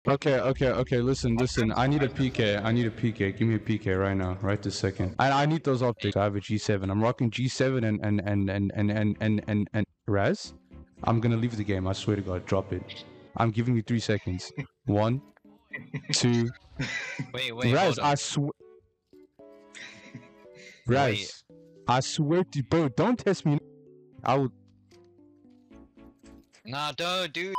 Okay. Listen. I need a PK. I need a PK. Give me a PK right now, right this second. I need those updates. I have a G7. I'm rocking G7 and Raz. I'm gonna leave the game. I swear to God, drop it. I'm giving you 3 seconds. 1, 2. Wait, Raz, hold on. I swear. Raz, I swear to bro. Don't test me. I will. Nah, dude.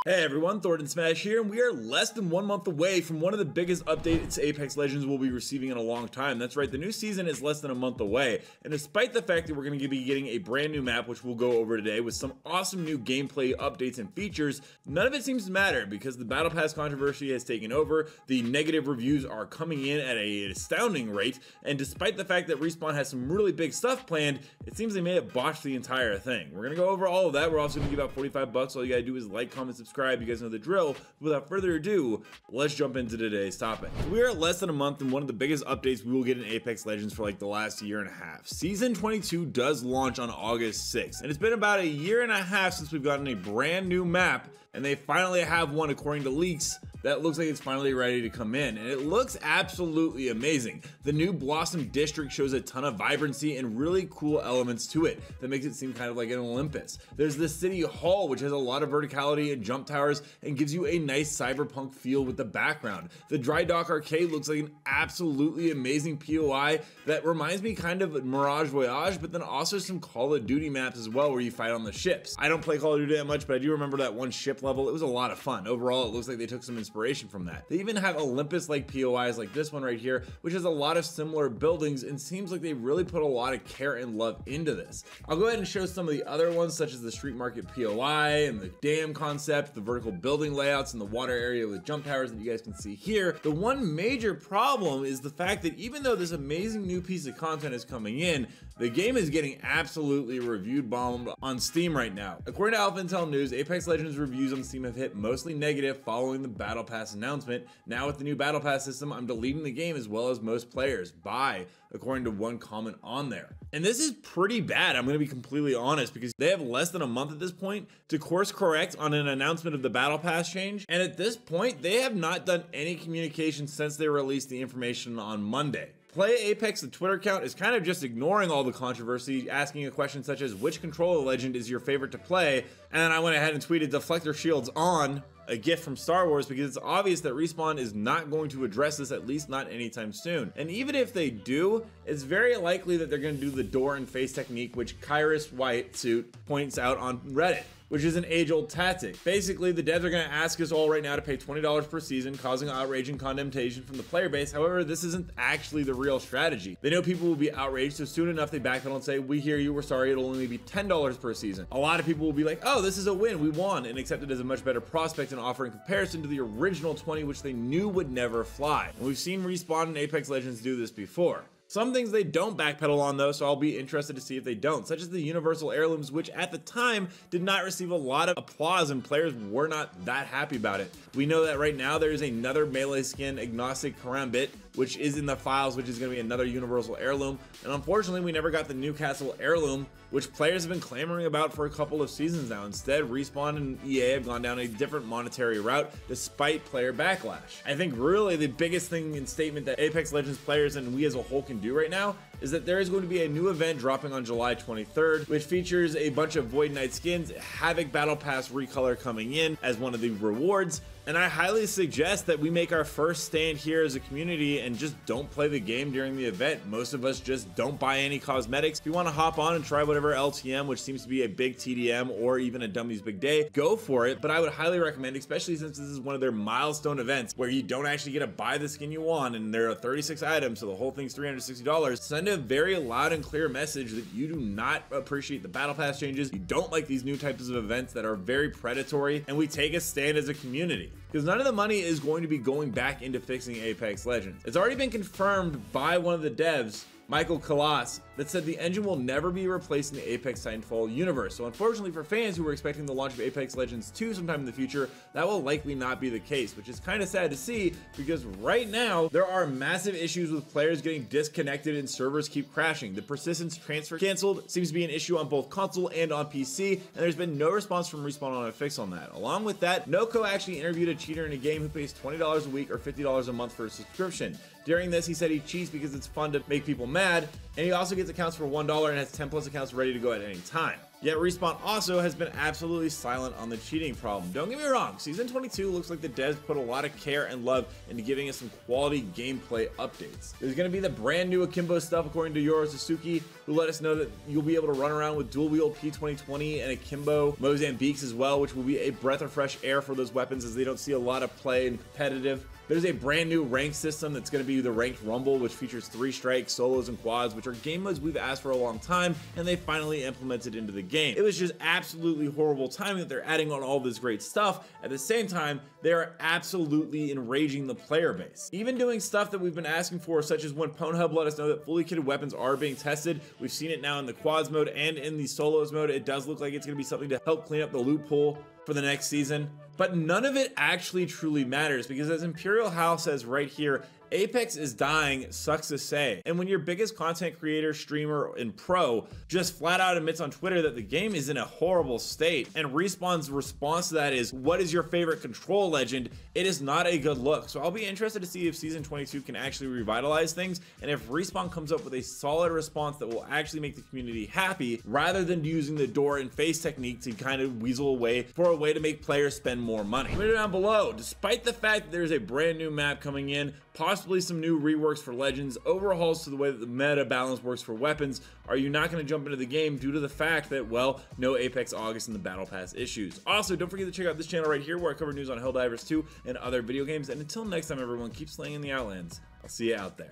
Hey everyone, Thordan Smash here, and we are less than 1 month away from one of the biggest updates Apex Legends will be receiving in a long time. That's right, the new season is less than a month away, and despite the fact that we're going to be getting a brand new map, which we'll go over today, with some awesome new gameplay updates and features, none of it seems to matter because the Battle Pass controversy has taken over, the negative reviews are coming in at an astounding rate, and despite the fact that Respawn has some really big stuff planned, it seems they may have botched the entire thing. We're going to go over all of that. We're also going to give out 45 bucks. All you got to do is like, comment, subscribe. You guys know the drill. Without further ado, let's jump into today's topic. We are less than a month and one of the biggest updates we will get in Apex Legends for like the last year and a half. Season 22 does launch on August 6th, and it's been about a year and a half since we've gotten a brand new map, and they finally have one, according to leaks, that looks like it's finally ready to come in, and it looks absolutely amazing. The new Blossom District shows a ton of vibrancy and really cool elements to it that makes it seem kind of like an Olympus. There's the City Hall, which has a lot of verticality and jump towers and gives you a nice cyberpunk feel with the background. The Dry Dock Arcade looks like an absolutely amazing POI that reminds me kind of Mirage Voyage, but then also some Call of Duty maps as well where you fight on the ships. I don't play Call of Duty that much, but I do remember that one ship level. It was a lot of fun. Overall, it looks like they took some inspiration from that. They even have Olympus-like POIs like this one right here, which has a lot of similar buildings and seems like they really put a lot of care and love into this. I'll go ahead and show some of the other ones, such as the Street Market POI and the dam concept, the vertical building layouts and the water area with jump towers that you guys can see here. The one major problem is the fact that even though this amazing new piece of content is coming in, the game is getting absolutely reviewed bombed on Steam right now. According to Alpha Intel News, Apex Legends reviews on Steam have hit mostly negative following the Battle Pass announcement. Now with the new Battle Pass system, I'm deleting the game as well as most players. Bye, according to one comment on there. And this is pretty bad, I'm gonna be completely honest, because they have less than a month at this point to course correct on an announcement of the Battle Pass change. And at this point, they have not done any communication since they released the information on Monday. Play Apex, the Twitter account, is kind of just ignoring all the controversy, asking a question such as, which controller legend is your favorite to play? And then I went ahead and tweeted deflector shields on, a gift from Star Wars, because it's obvious that Respawn is not going to address this, at least not anytime soon. And even if they do, it's very likely that they're going to do the door and face technique, which Kyrus White Suit points out on Reddit, which is an age-old tactic. Basically, the devs are going to ask us all right now to pay $20 per season, causing outrage and condemnation from the player base. However, this isn't actually the real strategy. They know people will be outraged, so soon enough they backpedal and say, we hear you, we're sorry, it'll only be $10 per season. A lot of people will be like, oh, this is a win, we won, and accept it as a much better prospect and offer in comparison to the original 20, which they knew would never fly. And we've seen Respawn and Apex Legends do this before. Some things they don't backpedal on though, so I'll be interested to see if they don't, such as the Universal Heirlooms, which at the time did not receive a lot of applause and players were not that happy about it. We know that right now there is another melee skin, Agnostic Karambit, which is in the files, which is going to be another Universal Heirloom, and unfortunately we never got the Newcastle Heirloom, which players have been clamoring about for a couple of seasons now. Instead, Respawn and EA have gone down a different monetary route despite player backlash. I think really the biggest thing in statement that Apex Legends players and we as a whole can do right now is that there is going to be a new event dropping on July 23rd, which features a bunch of Void Knight skins, Havoc Battle Pass recolor coming in as one of the rewards, and I highly suggest that we make our first stand here as a community and just don't play the game during the event. Most of us just don't buy any cosmetics. If you want to hop on and try whatever LTM, which seems to be a big TDM or even a Dummy's Big Day, go for it, but I would highly recommend, especially since this is one of their milestone events where you don't actually get to buy the skin you want and there are 36 items, so the whole thing's $360, send a very loud and clear message that you do not appreciate the Battle Pass changes, you don't like these new types of events that are very predatory, and we take a stand as a community. Because none of the money is going to be going back into fixing Apex Legends. It's already been confirmed by one of the devs Michael Kalas, that said the engine will never be replaced in the Apex Titanfall universe. So unfortunately for fans who were expecting the launch of Apex Legends 2 sometime in the future, that will likely not be the case, which is kind of sad to see because right now there are massive issues with players getting disconnected and servers keep crashing. The persistence transfer canceled seems to be an issue on both console and on PC, and there's been no response from Respawn on a fix on that. Along with that, Noko actually interviewed a cheater in a game who pays $20 a week or $50 a month for a subscription. During this, he said he cheats because it's fun to make people mad, and he also gets accounts for $1 and has 10 plus accounts ready to go at any time. Yet Respawn also has been absolutely silent on the cheating problem. Don't get me wrong, Season 22 looks like the devs put a lot of care and love into giving us some quality gameplay updates. There's going to be the brand new Akimbo stuff according to Yoro Suzuki, who let us know that you'll be able to run around with dual wield P2020 and Akimbo Mozambiques as well, which will be a breath of fresh air for those weapons as they don't see a lot of play in competitive. There's a brand new rank system that's going to be the Ranked Rumble, which features 3 strikes, solos, and quads, which are game modes we've asked for a long time, and they finally implemented into the game. It was just absolutely horrible timing that they're adding on all this great stuff. At the same time, they are absolutely enraging the player base. Even doing stuff that we've been asking for, such as when Pornhub let us know that fully kitted weapons are being tested. We've seen it now in the quads mode and in the solos mode. It does look like it's going to be something to help clean up the loophole for the next season. But none of it actually truly matters because, as Imperial Hal says right here, Apex is dying, sucks to say. And when your biggest content creator, streamer, and pro just flat out admits on Twitter that the game is in a horrible state, and Respawn's response to that is, what is your favorite control legend? It is not a good look. So I'll be interested to see if Season 22 can actually revitalize things, and if Respawn comes up with a solid response that will actually make the community happy, rather than using the door and face technique to kind of weasel away for a way to make players spend more money. Comment down below, despite the fact that there's a brand new map coming in, possibly some new reworks for legends, overhauls to the way that the meta balance works for weapons, are you not going to jump into the game due to the fact that, well, no Apex August and the Battle Pass issues? Also, don't forget to check out this channel right here where I cover news on Helldivers 2 and other video games. And until next time, everyone, keep slaying in the Outlands. I'll see you out there.